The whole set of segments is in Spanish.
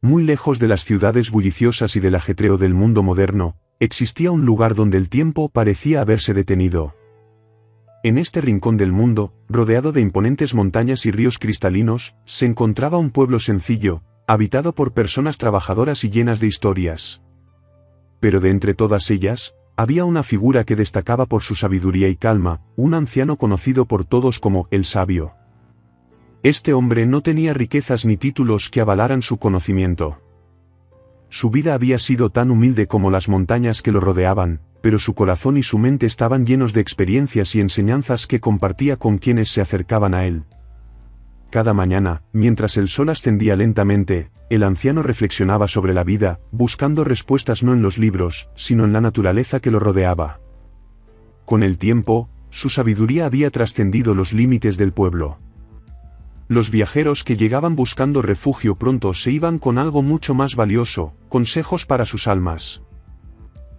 Muy lejos de las ciudades bulliciosas y del ajetreo del mundo moderno, existía un lugar donde el tiempo parecía haberse detenido. En este rincón del mundo, rodeado de imponentes montañas y ríos cristalinos, se encontraba un pueblo sencillo, habitado por personas trabajadoras y llenas de historias. Pero de entre todas ellas, había una figura que destacaba por su sabiduría y calma, un anciano conocido por todos como el Sabio. Este hombre no tenía riquezas ni títulos que avalaran su conocimiento. Su vida había sido tan humilde como las montañas que lo rodeaban, pero su corazón y su mente estaban llenos de experiencias y enseñanzas que compartía con quienes se acercaban a él. Cada mañana, mientras el sol ascendía lentamente, el anciano reflexionaba sobre la vida, buscando respuestas no en los libros, sino en la naturaleza que lo rodeaba. Con el tiempo, su sabiduría había trascendido los límites del pueblo. Los viajeros que llegaban buscando refugio pronto se iban con algo mucho más valioso, consejos para sus almas.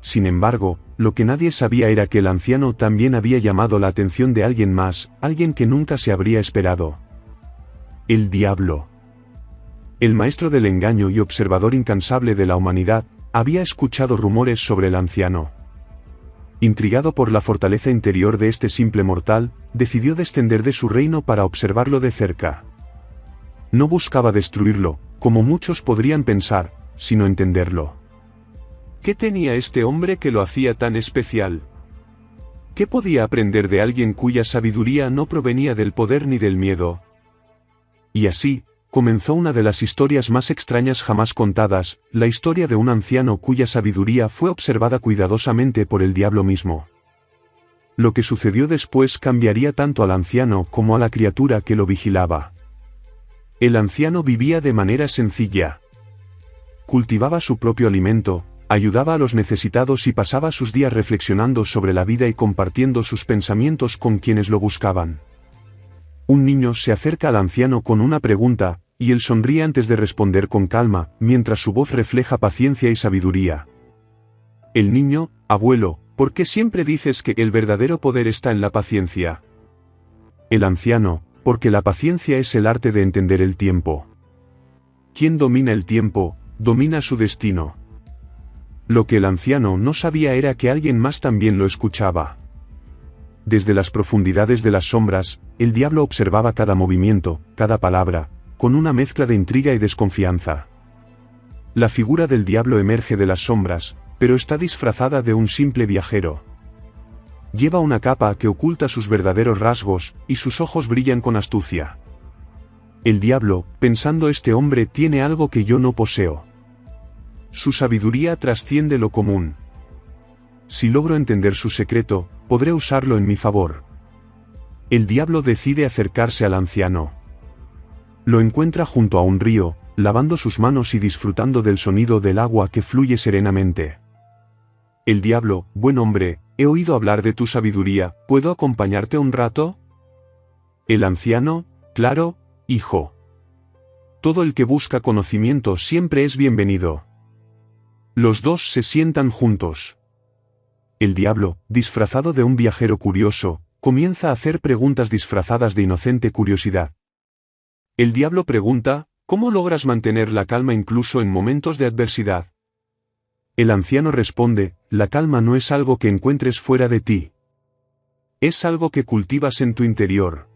Sin embargo, lo que nadie sabía era que el anciano también había llamado la atención de alguien más, alguien que nunca se habría esperado. El diablo. El maestro del engaño y observador incansable de la humanidad, había escuchado rumores sobre el anciano. Intrigado por la fortaleza interior de este simple mortal, decidió descender de su reino para observarlo de cerca. No buscaba destruirlo, como muchos podrían pensar, sino entenderlo. ¿Qué tenía este hombre que lo hacía tan especial? ¿Qué podía aprender de alguien cuya sabiduría no provenía del poder ni del miedo? Y así, comenzó una de las historias más extrañas jamás contadas, la historia de un anciano cuya sabiduría fue observada cuidadosamente por el diablo mismo. Lo que sucedió después cambiaría tanto al anciano como a la criatura que lo vigilaba. El anciano vivía de manera sencilla. Cultivaba su propio alimento, ayudaba a los necesitados y pasaba sus días reflexionando sobre la vida y compartiendo sus pensamientos con quienes lo buscaban. Un niño se acerca al anciano con una pregunta, y él sonríe antes de responder con calma, mientras su voz refleja paciencia y sabiduría. El niño: abuelo, ¿por qué siempre dices que el verdadero poder está en la paciencia? El anciano: porque la paciencia es el arte de entender el tiempo. Quien domina el tiempo, domina su destino. Lo que el anciano no sabía era que alguien más también lo escuchaba. Desde las profundidades de las sombras, el diablo observaba cada movimiento, cada palabra, con una mezcla de intriga y desconfianza. La figura del diablo emerge de las sombras, pero está disfrazada de un simple viajero. Lleva una capa que oculta sus verdaderos rasgos, y sus ojos brillan con astucia. El diablo, pensando: este hombre tiene algo que yo no poseo. Su sabiduría trasciende lo común. Si logro entender su secreto, podré usarlo en mi favor. El diablo decide acercarse al anciano. Lo encuentra junto a un río, lavando sus manos y disfrutando del sonido del agua que fluye serenamente. El diablo: buen hombre, he oído hablar de tu sabiduría, ¿puedo acompañarte un rato? El anciano: claro, hijo. Todo el que busca conocimiento siempre es bienvenido. Los dos se sientan juntos. El diablo, disfrazado de un viajero curioso, comienza a hacer preguntas disfrazadas de inocente curiosidad. El diablo pregunta: ¿cómo logras mantener la calma incluso en momentos de adversidad? El anciano responde: la calma no es algo que encuentres fuera de ti. Es algo que cultivas en tu interior.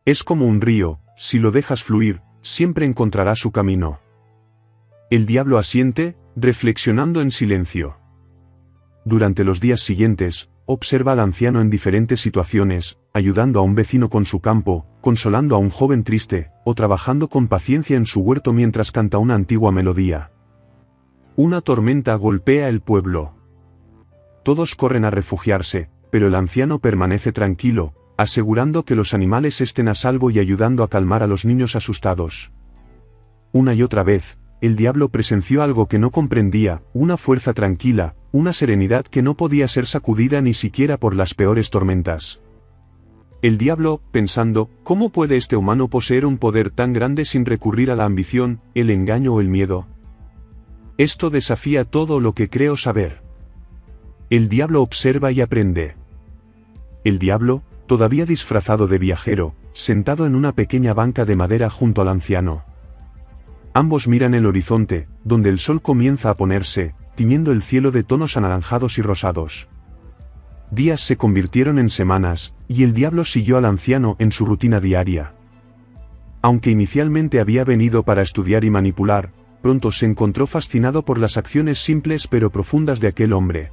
Es como un río, si lo dejas fluir, siempre encontrará su camino. El diablo asiente, reflexionando en silencio. Durante los días siguientes, observa al anciano en diferentes situaciones, ayudando a un vecino con su campo, consolando a un joven triste, o trabajando con paciencia en su huerto mientras canta una antigua melodía. Una tormenta golpea el pueblo. Todos corren a refugiarse, pero el anciano permanece tranquilo, asegurando que los animales estén a salvo y ayudando a calmar a los niños asustados. Una y otra vez, el diablo presenció algo que no comprendía: una fuerza tranquila, una serenidad que no podía ser sacudida ni siquiera por las peores tormentas. El diablo, pensando: ¿cómo puede este humano poseer un poder tan grande sin recurrir a la ambición, el engaño o el miedo? Esto desafía todo lo que creo saber. El diablo observa y aprende. El diablo, todavía disfrazado de viajero, sentado en una pequeña banca de madera junto al anciano. Ambos miran el horizonte, donde el sol comienza a ponerse, tiñendo el cielo de tonos anaranjados y rosados. Días se convirtieron en semanas, y el diablo siguió al anciano en su rutina diaria. Aunque inicialmente había venido para estudiar y manipular, pronto se encontró fascinado por las acciones simples pero profundas de aquel hombre.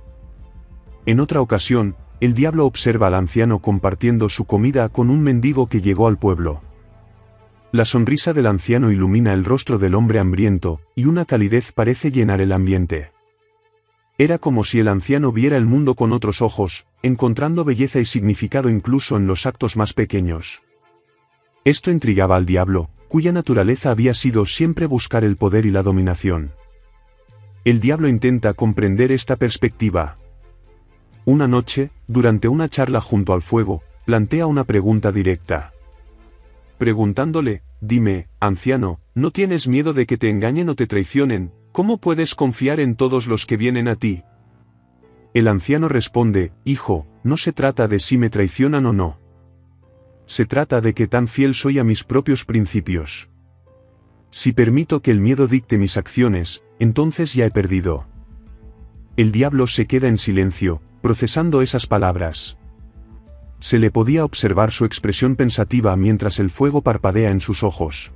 En otra ocasión, el diablo observa al anciano compartiendo su comida con un mendigo que llegó al pueblo. La sonrisa del anciano ilumina el rostro del hombre hambriento, y una calidez parece llenar el ambiente. Era como si el anciano viera el mundo con otros ojos, encontrando belleza y significado incluso en los actos más pequeños. Esto intrigaba al diablo, cuya naturaleza había sido siempre buscar el poder y la dominación. El diablo intenta comprender esta perspectiva. Una noche, durante una charla junto al fuego, plantea una pregunta directa. Preguntándole, dime, anciano, ¿no tienes miedo de que te engañen o te traicionen? ¿Cómo puedes confiar en todos los que vienen a ti? El anciano responde, hijo, no se trata de si me traicionan o no. Se trata de que tan fiel soy a mis propios principios. Si permito que el miedo dicte mis acciones, entonces ya he perdido. El diablo se queda en silencio, procesando esas palabras. Se le podía observar su expresión pensativa mientras el fuego parpadea en sus ojos.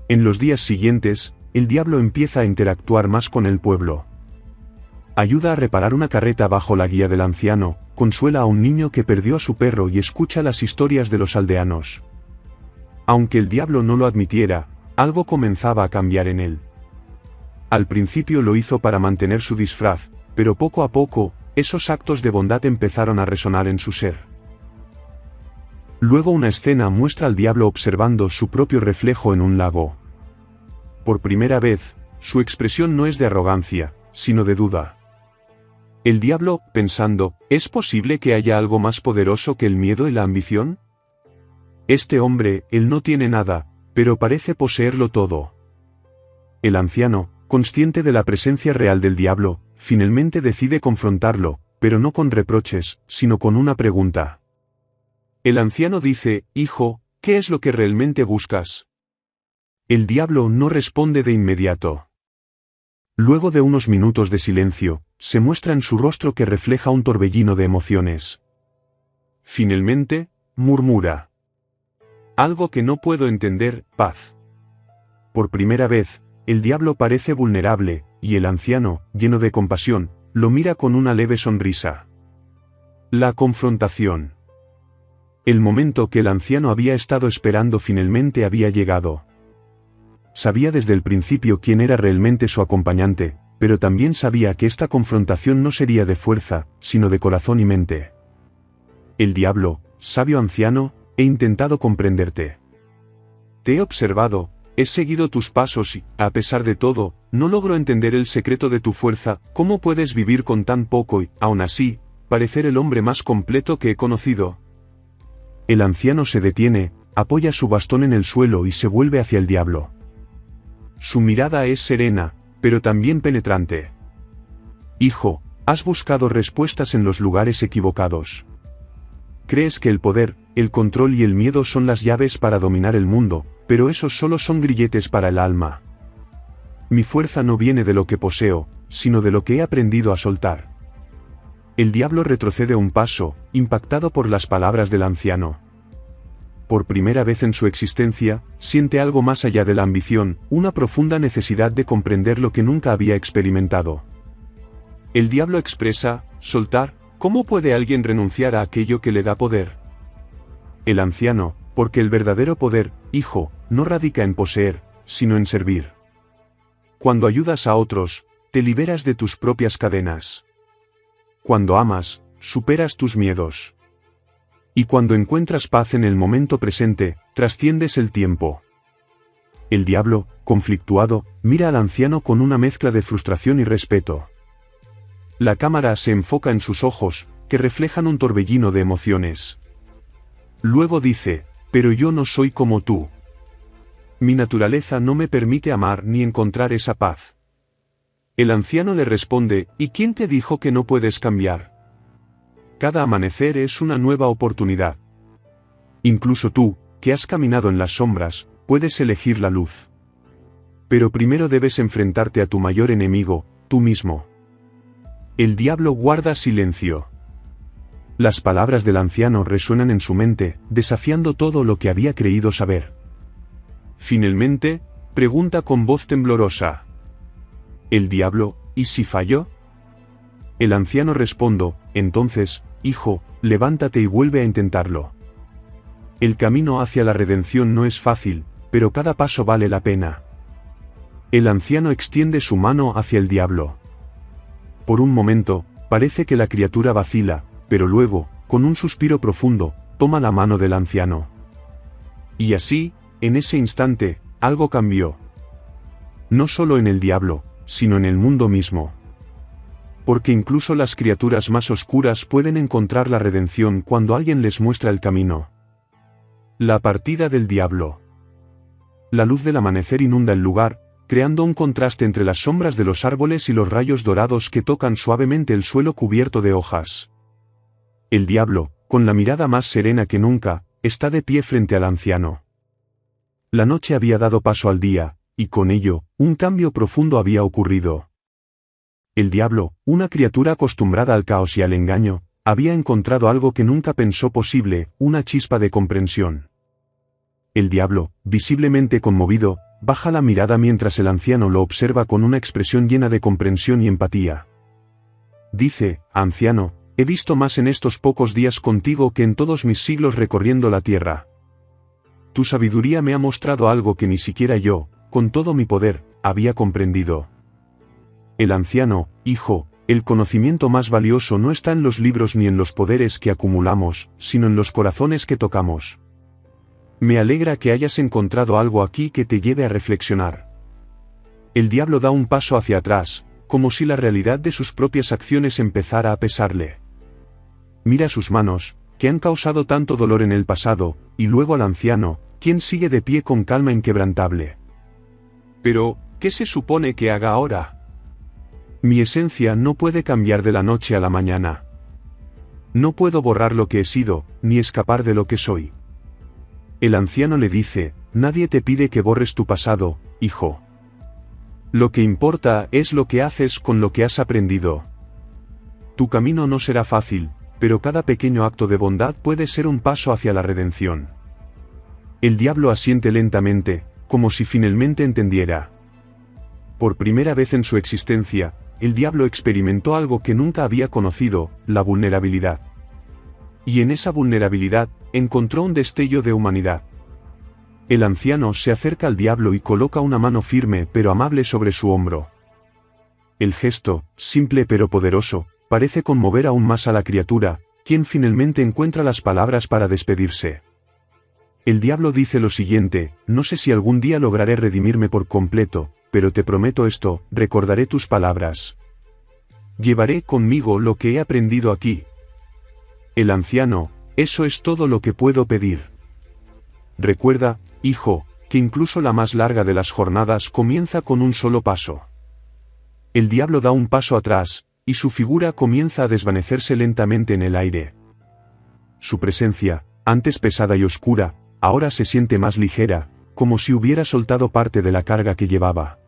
En los días siguientes, el diablo empieza a interactuar más con el pueblo. Ayuda a reparar una carreta bajo la guía del anciano, consuela a un niño que perdió a su perro y escucha las historias de los aldeanos. Aunque el diablo no lo admitiera, algo comenzaba a cambiar en él. Al principio lo hizo para mantener su disfraz, pero poco a poco, esos actos de bondad empezaron a resonar en su ser. Luego una escena muestra al diablo observando su propio reflejo en un lago. Por primera vez, su expresión no es de arrogancia, sino de duda. El diablo, pensando, ¿es posible que haya algo más poderoso que el miedo y la ambición? Este hombre, él no tiene nada, pero parece poseerlo todo. El anciano, consciente de la presencia real del diablo, finalmente decide confrontarlo, pero no con reproches, sino con una pregunta. El anciano dice, hijo, ¿qué es lo que realmente buscas? El diablo no responde de inmediato. Luego de unos minutos de silencio, se muestra en su rostro que refleja un torbellino de emociones. Finalmente, murmura. Algo que no puedo entender, paz. Por primera vez, el diablo parece vulnerable, y el anciano, lleno de compasión, lo mira con una leve sonrisa. La confrontación. El momento que el anciano había estado esperando finalmente había llegado. Sabía desde el principio quién era realmente su acompañante, pero también sabía que esta confrontación no sería de fuerza, sino de corazón y mente. El diablo, sabio anciano, he intentado comprenderte. Te he observado, he seguido tus pasos y, a pesar de todo, no logro entender el secreto de tu fuerza. ¿Cómo puedes vivir con tan poco y, aún así, parecer el hombre más completo que he conocido? El anciano se detiene, apoya su bastón en el suelo y se vuelve hacia el diablo. Su mirada es serena, pero también penetrante. Hijo, has buscado respuestas en los lugares equivocados. Crees que el poder, el control y el miedo son las llaves para dominar el mundo, pero esos solo son grilletes para el alma. Mi fuerza no viene de lo que poseo, sino de lo que he aprendido a soltar. El diablo retrocede un paso, impactado por las palabras del anciano. Por primera vez en su existencia, siente algo más allá de la ambición, una profunda necesidad de comprender lo que nunca había experimentado. El diablo expresa, soltar, ¿cómo puede alguien renunciar a aquello que le da poder? El anciano, porque el verdadero poder, hijo, no radica en poseer, sino en servir. Cuando ayudas a otros, te liberas de tus propias cadenas. Cuando amas, superas tus miedos. Y cuando encuentras paz en el momento presente, trasciendes el tiempo. El diablo, conflictuado, mira al anciano con una mezcla de frustración y respeto. La cámara se enfoca en sus ojos, que reflejan un torbellino de emociones. Luego dice, pero yo no soy como tú. Mi naturaleza no me permite amar ni encontrar esa paz. El anciano le responde, ¿y quién te dijo que no puedes cambiar? Cada amanecer es una nueva oportunidad. Incluso tú, que has caminado en las sombras, puedes elegir la luz. pero primero debes enfrentarte a tu mayor enemigo, tú mismo. El diablo guarda silencio. Las palabras del anciano resuenan en su mente, desafiando todo lo que había creído saber. Finalmente, pregunta con voz temblorosa. ¿El diablo, y si falló? El anciano responde, entonces, hijo, levántate y vuelve a intentarlo. El camino hacia la redención no es fácil, pero cada paso vale la pena. El anciano extiende su mano hacia el diablo. Por un momento, parece que la criatura vacila, pero luego, con un suspiro profundo, toma la mano del anciano. Y así, en ese instante, algo cambió. No solo en el diablo, sino en el mundo mismo. Porque incluso las criaturas más oscuras pueden encontrar la redención cuando alguien les muestra el camino. La partida del diablo. La luz del amanecer inunda el lugar, creando un contraste entre las sombras de los árboles y los rayos dorados que tocan suavemente el suelo cubierto de hojas. El diablo, con la mirada más serena que nunca, está de pie frente al anciano. La noche había dado paso al día, y con ello, un cambio profundo había ocurrido. El diablo, una criatura acostumbrada al caos y al engaño, había encontrado algo que nunca pensó posible, una chispa de comprensión. El diablo, visiblemente conmovido, baja la mirada mientras el anciano lo observa con una expresión llena de comprensión y empatía. Dice, anciano, he visto más en estos pocos días contigo que en todos mis siglos recorriendo la tierra. Tu sabiduría me ha mostrado algo que ni siquiera yo, con todo mi poder, había comprendido. El anciano, hijo, el conocimiento más valioso no está en los libros ni en los poderes que acumulamos, sino en los corazones que tocamos. Me alegra que hayas encontrado algo aquí que te lleve a reflexionar. El diablo da un paso hacia atrás, como si la realidad de sus propias acciones empezara a pesarle. Mira sus manos, que han causado tanto dolor en el pasado, y luego al anciano, quien sigue de pie con calma inquebrantable. Pero, ¿qué se supone que haga ahora? Mi esencia no puede cambiar de la noche a la mañana. No puedo borrar lo que he sido, ni escapar de lo que soy. El anciano le dice, nadie te pide que borres tu pasado, hijo. Lo que importa es lo que haces con lo que has aprendido. Tu camino no será fácil, pero cada pequeño acto de bondad puede ser un paso hacia la redención. El diablo asiente lentamente, como si finalmente entendiera. Por primera vez en su existencia, el diablo experimentó algo que nunca había conocido, la vulnerabilidad. Y en esa vulnerabilidad, encontró un destello de humanidad. El anciano se acerca al diablo y coloca una mano firme pero amable sobre su hombro. El gesto, simple pero poderoso, parece conmover aún más a la criatura, quien finalmente encuentra las palabras para despedirse. El diablo dice lo siguiente, no sé si algún día lograré redimirme por completo, pero te prometo esto, recordaré tus palabras. Llevaré conmigo lo que he aprendido aquí. El anciano, eso es todo lo que puedo pedir. Recuerda, hijo, que incluso la más larga de las jornadas comienza con un solo paso. El diablo da un paso atrás, y su figura comienza a desvanecerse lentamente en el aire. Su presencia, antes pesada y oscura, ahora se siente más ligera, como si hubiera soltado parte de la carga que llevaba.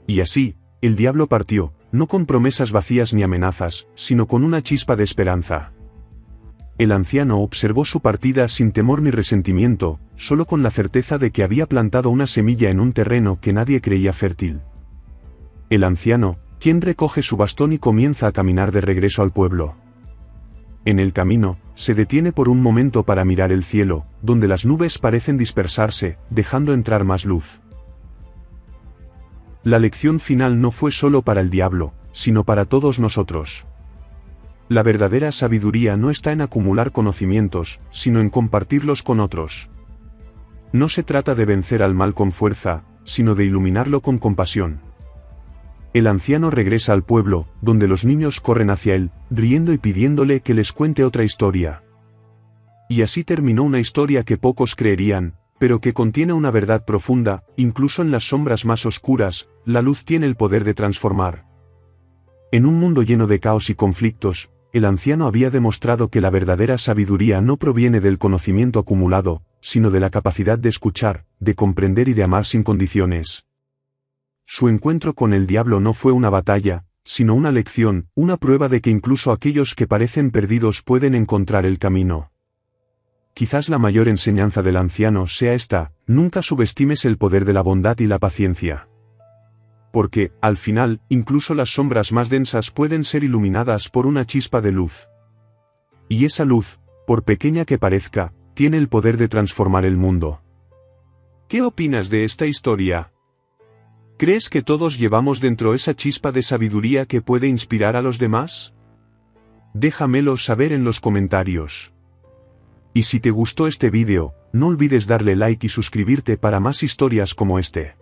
Y así, el diablo partió, no con promesas vacías ni amenazas, sino con una chispa de esperanza. El anciano observó su partida sin temor ni resentimiento, solo con la certeza de que había plantado una semilla en un terreno que nadie creía fértil. El anciano, quien recoge su bastón y comienza a caminar de regreso al pueblo. En el camino, se detiene por un momento para mirar el cielo, donde las nubes parecen dispersarse, dejando entrar más luz. La lección final no fue solo para el diablo, sino para todos nosotros. La verdadera sabiduría no está en acumular conocimientos, sino en compartirlos con otros. No se trata de vencer al mal con fuerza, sino de iluminarlo con compasión. El anciano regresa al pueblo, donde los niños corren hacia él, riendo y pidiéndole que les cuente otra historia. Y así terminó una historia que pocos creerían, pero que contiene una verdad profunda, incluso en las sombras más oscuras, la luz tiene el poder de transformar. En un mundo lleno de caos y conflictos, el anciano había demostrado que la verdadera sabiduría no proviene del conocimiento acumulado, sino de la capacidad de escuchar, de comprender y de amar sin condiciones. Su encuentro con el diablo no fue una batalla, sino una lección, una prueba de que incluso aquellos que parecen perdidos pueden encontrar el camino. Quizás la mayor enseñanza del anciano sea esta: nunca subestimes el poder de la bondad y la paciencia. Porque, al final, incluso las sombras más densas pueden ser iluminadas por una chispa de luz. Y esa luz, por pequeña que parezca, tiene el poder de transformar el mundo. ¿Qué opinas de esta historia? ¿Crees que todos llevamos dentro esa chispa de sabiduría que puede inspirar a los demás? Déjamelo saber en los comentarios. Y si te gustó este vídeo, no olvides darle like y suscribirte para más historias como este.